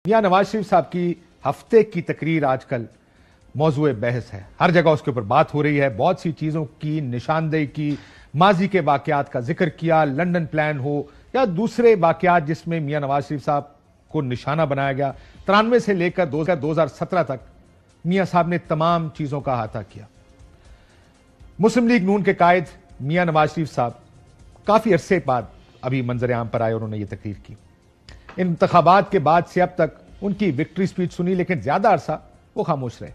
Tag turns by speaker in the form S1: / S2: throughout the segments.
S1: मियां नवाज शरीफ साहब की हफ्ते की तकरीर आजकल मौजूए बहस है। हर जगह उसके ऊपर बात हो रही है। बहुत सी चीजों की निशानदेही की, माजी के वाकयात का जिक्र किया, लंदन प्लान हो या दूसरे वाकयात जिसमें मियां नवाज शरीफ साहब को निशाना बनाया गया। 93 से लेकर 2017 तक मियां साहब ने तमाम चीजों का अहाता किया। मुस्लिम लीग नून के कायद मियां नवाज शरीफ साहब काफी अरसे बाद अभी मंजर आम पर आए और उन्होंने यह तकरीर की। इंतखाबात के बाद से अब तक उनकी विक्ट्री स्पीच सुनी, लेकिन ज्यादा अरसा वो खामोश रहे।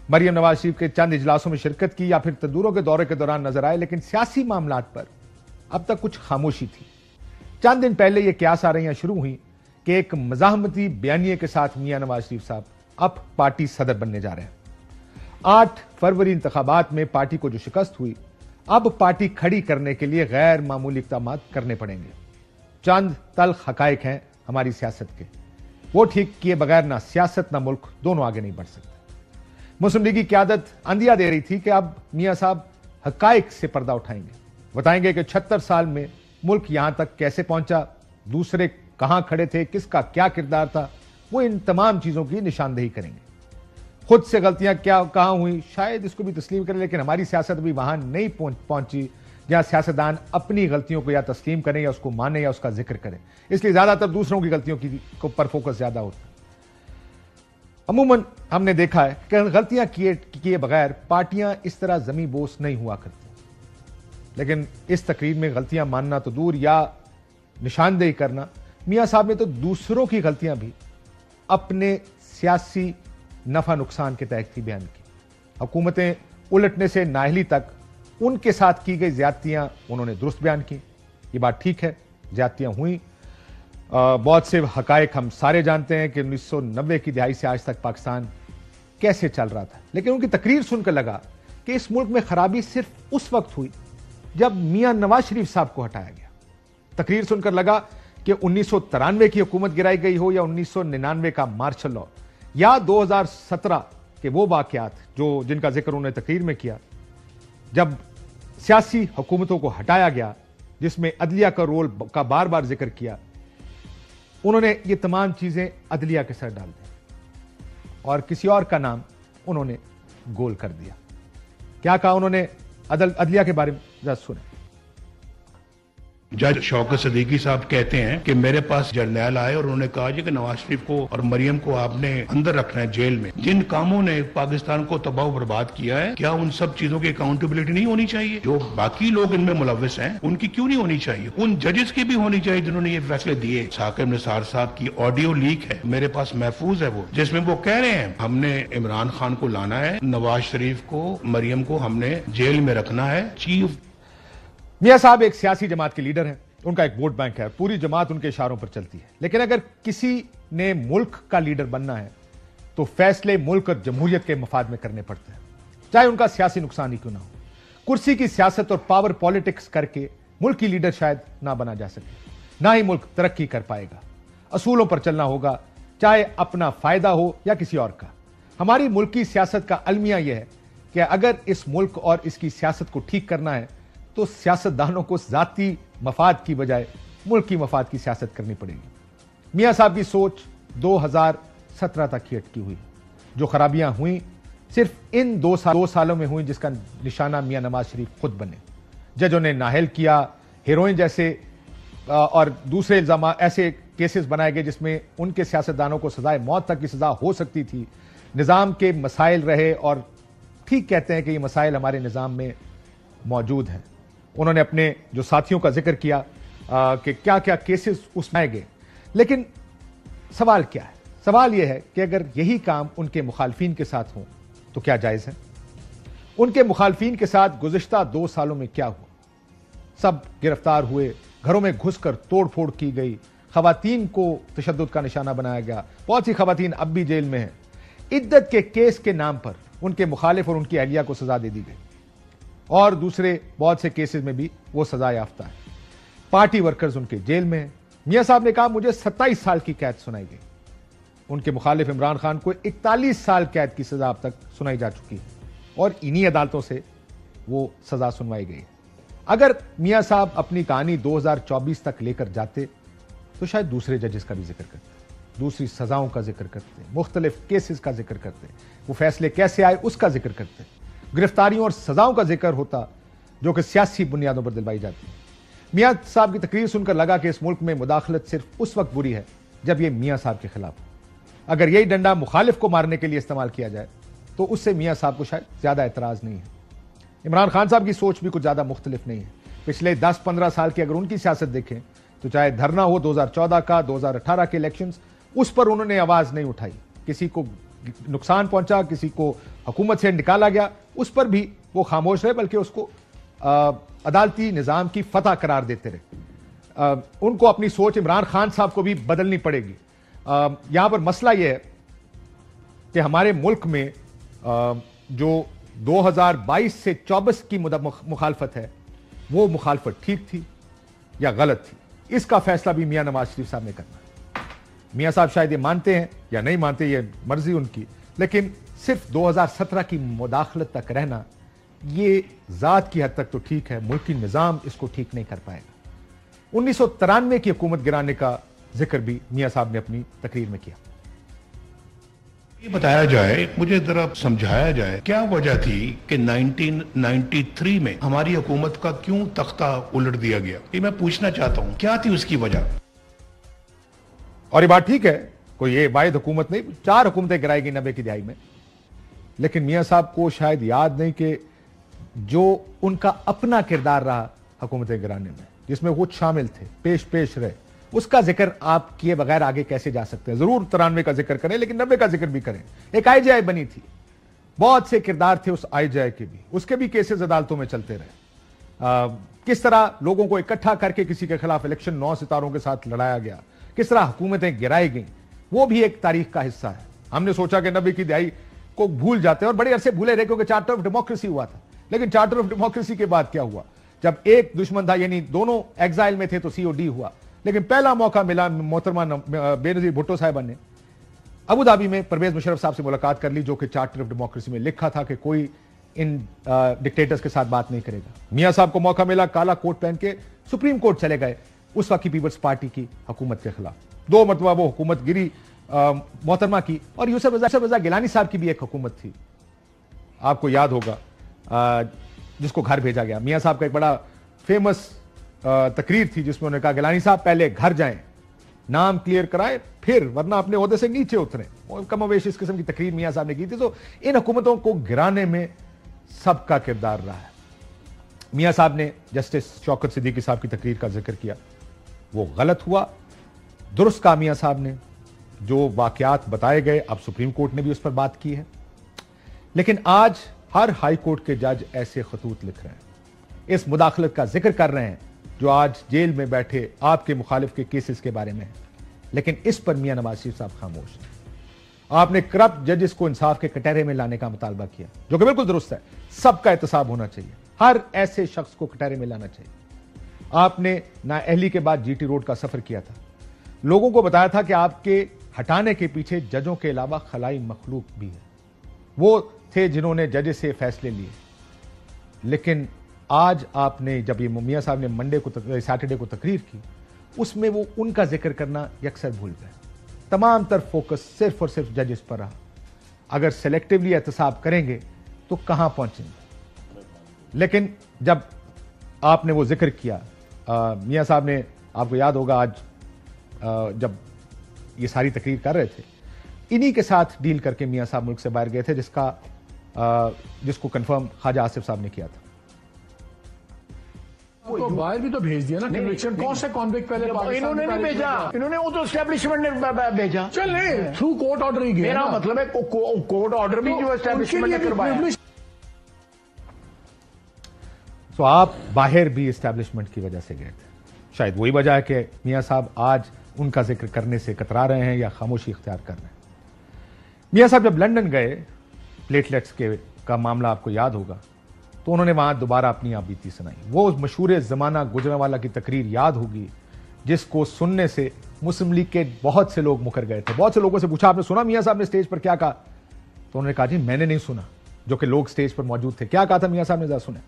S1: मरियम नवाज शरीफ के चंद इजलासों में शिरकत की या फिर तंदूरों के दौरे के दौरान नजर आए, लेकिन सियासी मामलात पर अब तक कुछ खामोशी थी। चंद दिन पहले ये क्यास आ रही शुरू हुई कि एक मजाहमती बयानिए के साथ मियां नवाज शरीफ साहब अब पार्टी सदर बनने जा रहे हैं। 8 फरवरी इंतखाबात में पार्टी को जो शिकस्त हुई, अब पार्टी खड़ी करने के लिए गैर मामूली इक़दाम करने पड़ेंगे। चंद तल्ख हकायक हैं हमारी सियासत के, वो ठीक किए बगैर ना सियासत ना मुल्क दोनों आगे नहीं बढ़ सकते। मुस्लिम लीग की क्यादत अंदिया दे रही थी कि अब मियां साहब हकायक से पर्दा उठाएंगे, बताएंगे कि 76 साल में मुल्क यहां तक कैसे पहुंचा, दूसरे कहां खड़े थे, किसका क्या किरदार था। वो इन तमाम चीजों की निशानदेही करेंगे। खुद से गलतियां क्या कहां हुई शायद इसको भी तस्लीम करें, लेकिन हमारी सियासत भी वहां नहीं पहुंची जहां सियासतदान अपनी गलतियों को या तस्लीम करें या उसको माने या उसका जिक्र करें। इसलिए ज्यादातर दूसरों की गलतियों की पर फोकस ज्यादा होता है। अमूमन हमने देखा है कि गलतियां किए बगैर पार्टियां इस तरह जमी बोस नहीं हुआ करती। लेकिन इस तकरीर में गलतियां मानना तो दूर या निशानदेही करना, मियां साहब ने तो दूसरों की गलतियां भी अपने सियासी नफा नुकसान के तहत ही बयान की। हुकूमतें उलटने से नाअहली तक उनके साथ की गई ज्यादतियां उन्होंने दुरुस्त बयान की। ये बात ठीक है, ज्यादतियां हुई। बहुत से हकायक हम सारे जानते हैं कि 1990 की दिहाई से आज तक पाकिस्तान कैसे चल रहा था, लेकिन उनकी तकरीर सुनकर लगा कि इस मुल्क में खराबी सिर्फ उस वक्त हुई जब मियां नवाज शरीफ साहब को हटाया गया। तकरीर सुनकर लगा कि 1993 की हुकूमत गिराई गई हो या 1999 का मार्शल लॉ या 2017 के वो वाकयात जिनका जिक्र उन्होंने तकरीर में किया, जब सियासी हुकूमतों को हटाया गया, जिसमें अदलिया का रोल का बार बार जिक्र किया। उन्होंने ये तमाम चीजें अदलिया के सर डाल दी और किसी और का नाम उन्होंने गोल कर दिया। क्या कहा उन्होंने अदलिया के बारे में, जरा सुने।
S2: जज शौकत सदीकी साहब कहते हैं कि मेरे पास जर्नैल आए और उन्होंने कहा जी कि नवाज शरीफ को और मरियम को आपने अंदर रखना है जेल में। जिन कामों ने पाकिस्तान को तबाह बर्बाद किया है, क्या उन सब चीजों की अकाउंटेबिलिटी नहीं होनी चाहिए? जो बाकी लोग इनमें मुलविस हैं उनकी क्यों नहीं होनी चाहिए? उन जजेस की भी होनी चाहिए जिन्होंने ये फैसले दिए। साकिब निसार साहब की ऑडियो लीक है, मेरे पास महफूज है वो, जिसमें वो कह रहे हैं हमने इमरान खान को लाना है, नवाज शरीफ को, मरियम को हमने जेल में रखना है। चीफ
S1: मियां साहब एक सियासी जमात के लीडर हैं, उनका एक वोट बैंक है, पूरी जमात उनके इशारों पर चलती है। लेकिन अगर किसी ने मुल्क का लीडर बनना है तो फैसले मुल्क और जमहूरियत के मफाद में करने पड़ते हैं, चाहे उनका सियासी नुकसान ही क्यों ना हो। कुर्सी की सियासत और पावर पॉलिटिक्स करके मुल्क की लीडर शायद ना बना जा सके, ना ही मुल्क तरक्की कर पाएगा। असूलों पर चलना होगा, चाहे अपना फायदा हो या किसी और का। हमारी मुल्क की सियासत का अलमिया यह है कि अगर इस मुल्क और इसकी सियासत को ठीक करना है तो सियासतदानों को जाती मफाद की बजाय मुल्क की मफाद की सियासत करनी पड़ेगी। मियां साहब की सोच 2017 तक ही अटकी हुई। जो खराबियां हुई सिर्फ इन 2 सालों में हुई, जिसका निशाना मियां नवाज शरीफ खुद बने। जजों ने नाहल किया, हेरोइन जैसे और दूसरे इल्जाम ऐसे केसेस बनाए गए जिसमें उनके सियासतदानों को सजाए मौत तक की सजा हो सकती थी। निजाम के मसाइल रहे और ठीक कहते हैं कि ये मसाइल हमारे निजाम में मौजूद हैं। उन्होंने अपने जो साथियों का जिक्र किया कि क्या क्या केसेस उसमें गए, लेकिन सवाल क्या है? सवाल यह है कि अगर यही काम उनके मुखालफीन के साथ हो तो क्या जायज है? उनके मुखालफीन के साथ गुज़िश्ता 2 सालों में क्या हुआ? सब गिरफ्तार हुए, घरों में घुसकर तोड़ फोड़ की गई, खवातीन को तशद्दुद का निशाना बनाया गया, बहुत सी खवातीन अब भी जेल में हैं। इद्दत के केस के नाम पर उनके मुखालिफ और उनकी अहलिया को सजा दे दी गई और दूसरे बहुत से केसेस में भी वो सजा याफ्ता है। पार्टी वर्कर्स उनके जेल में हैं। मियां साहब ने कहा मुझे 27 साल की कैद सुनाई गई। उनके मुखालिफ इमरान खान को 41 साल कैद की सजा अब तक सुनाई जा चुकी है और इन्हीं अदालतों से वो सजा सुनवाई गई। अगर मियां साहब अपनी कहानी 2024 तक लेकर जाते तो शायद दूसरे जजेस का भी जिक्र करते। दूसरी सजाओं का जिक्र करते, मुख्तलिफ केसेस का जिक्र करते, वो फैसले कैसे आए उसका जिक्र करते, गिरफ्तारियों और सजाओं का जिक्र होता जो कि सियासी बुनियादों पर दिलवाई जाती है। मियां साहब की तकरीर सुनकर लगा कि इस मुल्क में मुदाखलत सिर्फ उस वक्त बुरी है जब यह मियां साहब के खिलाफ हो। अगर यही डंडा मुखालिफ को मारने के लिए इस्तेमाल किया जाए तो उससे मियां साहब को शायद ज्यादा एतराज नहीं है। इमरान खान साहब की सोच भी कुछ ज्यादा मुख्तलिफ नहीं है। पिछले 10-15 साल की अगर उनकी सियासत देखें तो चाहे धरना हो 2014 का, 2018 के इलेक्शंस, उस पर उन्होंने आवाज नहीं उठाई। किसी को नुकसान पहुंचा, किसी को हुकूमत से निकाला गया, उस पर भी वो खामोश रहे, बल्कि उसको अदालती निजाम की फतह करार देते रहे। उनको अपनी सोच इमरान खान साहब को भी बदलनी पड़ेगी। यहां पर मसला यह है कि हमारे मुल्क में जो 2022 से 24 की मुखालफत है, वो मुखालफत ठीक थी या गलत थी, इसका फैसला भी मियां नवाज शरीफ साहब ने करना है। मियां साहब शायद ये मानते हैं या नहीं मानते, ये मर्जी उनकी, लेकिन सिर्फ 2017 की मुदाखलत तक रहना ये जात की हद तक तो ठीक है, मुल्की निजाम इसको ठीक नहीं कर पाएगा। 1993 की हुकूमत गिराने का जिक्र भी मियां साहब ने अपनी तकरीर में किया।
S2: ये बताया जाए, मुझे जरा समझाया जाए, क्या वजह थी कि 1993 में हमारी हुकूमत का क्यों तख्ता उलट दिया गया? ये मैं पूछना चाहता हूं, क्या थी उसकी वजह?
S1: और ये बात ठीक है, कोई ये वाहिद हुकूमत नहीं, 4 हुकूमतें गिराई गई 90 की दिहाई में, लेकिन मियां साहब को शायद याद नहीं कि जो उनका अपना किरदार रहा हुकूमतें गिराने में, जिसमें वो शामिल थे, पेश रहे, उसका जिक्र आप किए बगैर आगे कैसे जा सकते हैं? जरूर 93 का जिक्र करें, लेकिन 90 का जिक्र भी करें। एक IJI बनी थी, बहुत से किरदार थे उस IJI के भी, उसके भी केसेस अदालतों में चलते रहे। किस तरह लोगों को इकट्ठा करके किसी के खिलाफ इलेक्शन 9 सितारों के साथ लड़ाया गया, किस तरह हुकूमतें गिराई गई, वो भी एक तारीख का हिस्सा है। हमने सोचा कि 90 की दिहाई को भूल जाते हैं, और बड़े अरसे भूले रहे क्योंकि चार्टर ऑफ डेमोक्रेसी हुआ था। लेकिन चार्टर ऑफ डेमोक्रेसी के बाद क्या हुआ? जब एक दुश्मन था, यानी दोनों एग्जाइल में थे, तो COD हुआ। लेकिन पहला मौका मिला, मोहतरमा बेनजीर भुट्टो साहिबा ने अबू धाबी में परवेज मुशर्रफ साहब से मुलाकात कर ली, जो कि चार्टर ऑफ डेमोक्रेसी में लिखा था कि कोई इन डिक्टेटर्स के साथ बात नहीं करेगा। मियां साहब को मौका मिला, काला कोट पहन के सुप्रीम कोर्ट चले गए उस वक्त की पीपल्स पार्टी की हुकूमत के खिलाफ। 2 मरतबा वो हुकूमत गिरी मोहतरमा की, और यूसुफ रजा गिलानी साहब की भी एक हुकूमत थी, आपको याद होगा, जिसको घर भेजा गया। मियां साहब का एक बड़ा फेमस तकरीर थी जिसमें उन्होंने कहा, गिलानी साहब पहले घर जाएं, नाम क्लियर कराएं, फिर वरना अपने ओहदे से नीचे उतरें। कमोवेश इस किस्म की तकरीर मियां साहब ने की थी। तो इन हुकूमतों को गिराने में सबका किरदार रहा है। मियां साहब ने जस्टिस शौकत सिद्दीकी साहब की तकरीर का जिक्र किया, वो गलत हुआ। दुरुस्त कहा मियां साहब ने, जो वाकयात बताए गए, अब सुप्रीम कोर्ट ने भी उस पर बात की है। लेकिन आज हर हाई कोर्ट के जज ऐसे खतूत लिख रहे हैं, इस मुदाखलत का जिक्र कर रहे हैं जो आज जेल में बैठे आपके मुखालिफ के केसेस के बारे में है, लेकिन इस पर मियां नवाज शरीफ साहब खामोश हैं। आपने करप्ट जजेस को इंसाफ के कटहरे में लाने का मुतालबा किया, जो कि बिल्कुल दुरुस्त है, सबका एहतसाब होना चाहिए, हर ऐसे शख्स को कटहरे में लाना चाहिए। आपने नाअहली के बाद GT रोड का सफर किया था, लोगों को बताया था कि आपके हटाने के पीछे जजों के अलावा खलाई मखलूक भी है, वो थे जिन्होंने जजेस से फैसले लिए। लेकिन आज आपने, जब ये मियां साहब ने सैटरडे को तकरीर की, उसमें वो उनका जिक्र करना यकसर भूल गए। तमाम तरफ फोकस सिर्फ और सिर्फ जजेस पर रहा। अगर सेलेक्टिवली एहतसाब करेंगे तो कहां पहुंचेंगे? लेकिन जब आपने वो जिक्र किया, मियां साहब ने, आपको याद होगा, आज जब ये सारी तकरीर कर रहे थे, इन्हीं के साथ डील करके मियां साहब मुल्क से बाहर गए थे, जिसको कंफर्म ख्वाजा आसिफ साहब ने किया था।
S3: तो बाहर भी तो भेज दिया ना कन्विक्शन। कौन से कॉन्विक्ट पहले
S4: इन्होंने नहीं भेजा, इन्होंने, वो तो एस्टेब्लिशमेंट ने भेजा।
S3: चले थ्रू कोर्ट ऑर्डर ही गया।
S4: मेरा मतलब है कोर्ट ऑर्डर भी जो एस्टेब्लिशमेंट ने करवाया।
S1: तो आप बाहर भी एस्टेब्लिशमेंट की वजह से गए थे। शायद वही वजह है कि मियां साहब आज उनका जिक्र करने से कतरा रहे हैं या खामोशी इख्तियार कर रहे हैं। मियां साहब जब लंदन गए, प्लेटलेट्स का मामला आपको याद होगा, तो उन्होंने वहां दोबारा अपनी आप बीती सुनाई। वो मशहूर जमाना गुजरांवाला की तकरीर याद होगी, जिसको सुनने से मुस्लिम लीग के बहुत से लोग मुकर गए थे। बहुत से लोगों से पूछा, आपने सुना मियां साहब ने स्टेज पर क्या कहा? तो उन्होंने कहा, जी मैंने नहीं सुना, जो कि लोग स्टेज पर मौजूद थे। क्या कहा था मियां साहब ने, जरा सुने।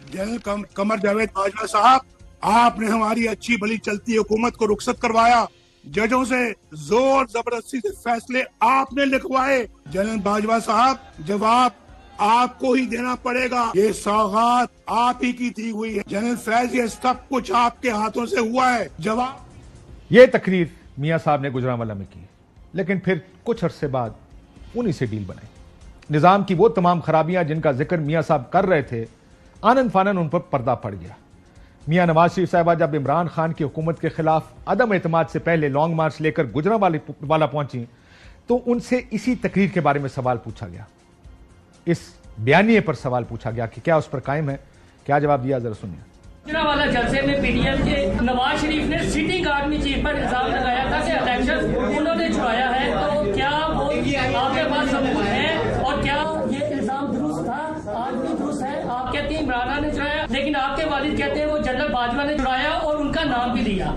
S5: जनरल कमर जावेद बाजवा साहब, आपने हमारी अच्छी भली चलती हुकूमत को रुखसत करवाया, जजों से जोर जबरदस्ती से फैसले आपने लिखवाए। जनरल बाजवा साहब, जवाब आपको ही देना पड़ेगा। ये सौगात आप ही की दी हुई है जनरल फैज, ये सब कुछ आपके हाथों से हुआ है। जवाब।
S1: ये तकरीर मियां साहब ने गुजरांवाला में की, लेकिन फिर कुछ अरसे बाद उन्हीं से डील बनाई। निजाम की वो तमाम खराबियां जिनका जिक्र मियां साहब कर रहे थे, आनन फानन उन पर पर्दा पड़ गया। मियां नवाज शरीफ साहबा जब इमरान खान की हुकूमत के खिलाफ अदम एतमाद से पहले लॉन्ग मार्च लेकर गुजरांवाला पहुंची, तो उनसे इसी तकरीर के बारे में सवाल पूछा गया। इस बयानिए पर सवाल पूछा गया कि क्या उस पर कायम है। क्या जवाब दिया, जरा सुनिए।
S6: गुजरांवाला जलसे में पीडीएम के नवाज शरीफ ने सिटिंग आर्मी चीफ पर इल्जाम लगाया था कि इलेक्शन उन्होंने छुड़ाया है, तो क्या वो आपके पास सबूत है और क्या ये इल्जाम दुरुस्त था? आज भी दुरुस्त है। आप कहते हैं इमरान ने छुड़ाया, लेकिन आपके वालिद कहते हैं वो जनरल बाजवा ने छुड़ाया और उनका नाम भी लिया।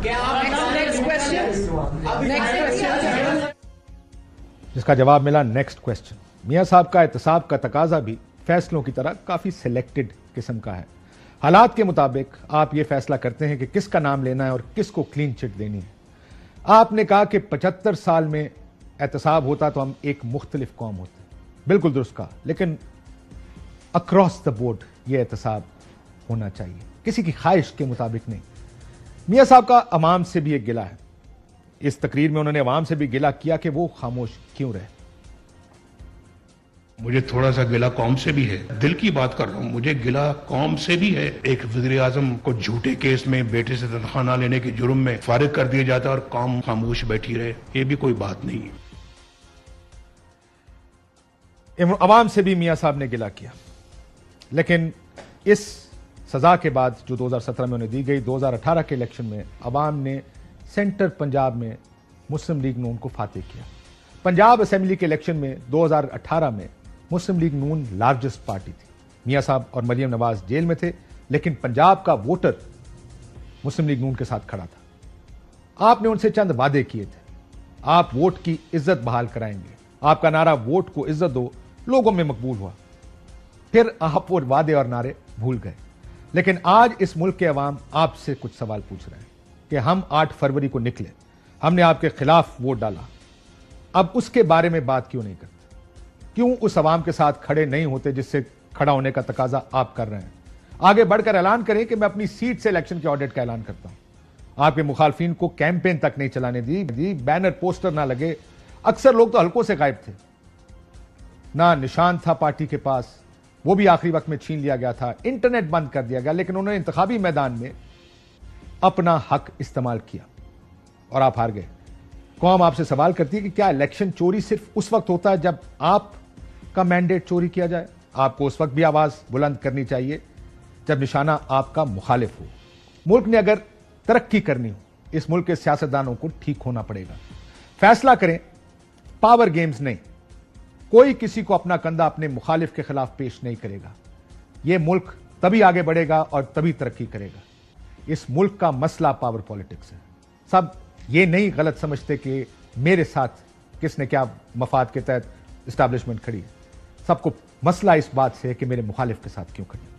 S1: जिसका जवाब मिला नेक्स्ट क्वेश्चन। मियां साहब का एहतसाब का तकाजा भी फैसलों की तरह काफी सिलेक्टेड किस्म का है। हालात के मुताबिक आप ये फैसला करते हैं कि किसका नाम लेना है और किसको क्लीन चिट देनी है। आपने कहा कि 75 साल में एहतसाब होता तो हम एक मुख्तलिफ कौम होते। बिल्कुल दुरुस्त कहा, लेकिन अक्रॉस द बोर्ड ये एहतसाब होना चाहिए, किसी की ख्वाहिश के मुताबिक नहीं। मियां साहब का अवाम से भी एक गिला है। इस तकरीर में उन्होंने अवाम से भी गिला किया कि वो खामोश क्यों रहे।
S2: मुझे थोड़ा सा गिला कौम से भी है, दिल की बात कर रहा हूं। मुझे गिला कौम से भी है। एक वज़ीर आज़म को झूठे केस में बेटे से तनख्वाह न लेने के जुर्म में फारिग कर दिया जाता है और कौम खामोश बैठी रहे, ये भी कोई बात नहीं है।
S1: अवाम से भी मियां साहब ने गिला किया, लेकिन इस सजा के बाद जो 2017 में उन्हें दी गई, 2018 के इलेक्शन में अवाम ने सेंटर पंजाब में मुस्लिम लीग नून को फातेह किया। पंजाब असेंबली के इलेक्शन में 2018 में मुस्लिम लीग नून लार्जेस्ट पार्टी थी। मियां साहब और मरियम नवाज जेल में थे, लेकिन पंजाब का वोटर मुस्लिम लीग नून के साथ खड़ा था। आपने उनसे चंद वादे किए थे, आप वोट की इज्जत बहाल कराएंगे। आपका नारा वोट को इज्जत दो लोगों में मकबूल हुआ। फिर आप वो वादे और नारे भूल गए। लेकिन आज इस मुल्क के अवाम आपसे कुछ सवाल पूछ रहे हैं कि हम 8 फरवरी को निकले, हमने आपके खिलाफ वोट डाला, अब उसके बारे में बात क्यों नहीं करते? क्यों उस अवाम के साथ खड़े नहीं होते जिससे खड़ा होने का तकाजा आप कर रहे हैं? आगे बढ़कर ऐलान करें कि मैं अपनी सीट से इलेक्शन के ऑडिट का ऐलान करता हूं। आपके मुखालफिन को कैंपेन तक नहीं चलाने दी, बैनर पोस्टर ना लगे। अक्सर लोग तो हल्कों से गायब थे, ना निशान था पार्टी के पास, वो भी आखिरी वक्त में छीन लिया गया था, इंटरनेट बंद कर दिया गया। लेकिन उन्होंने इंतखाबी मैदान में अपना हक इस्तेमाल किया और आप हार गए। कौम आपसे सवाल करती है कि क्या इलेक्शन चोरी सिर्फ उस वक्त होता है जब आपका मैंडेट चोरी किया जाए? आपको उस वक्त भी आवाज बुलंद करनी चाहिए जब निशाना आपका मुखालिफ हो। मुल्क ने अगर तरक्की करनी हो, इस मुल्क के सियासतदानों को ठीक होना पड़ेगा। फैसला करें, पावर गेम्स नहीं। कोई किसी को अपना कंधा अपने मुखालिफ के खिलाफ पेश नहीं करेगा। यह मुल्क तभी आगे बढ़ेगा और तभी तरक्की करेगा। इस मुल्क का मसला पावर पॉलिटिक्स है। सब ये नहीं गलत समझते कि मेरे साथ किसने क्या मफाद के तहत एस्टैब्लिशमेंट खड़ी है। सबको मसला इस बात से है कि मेरे मुखालिफ के साथ क्यों खड़ी है।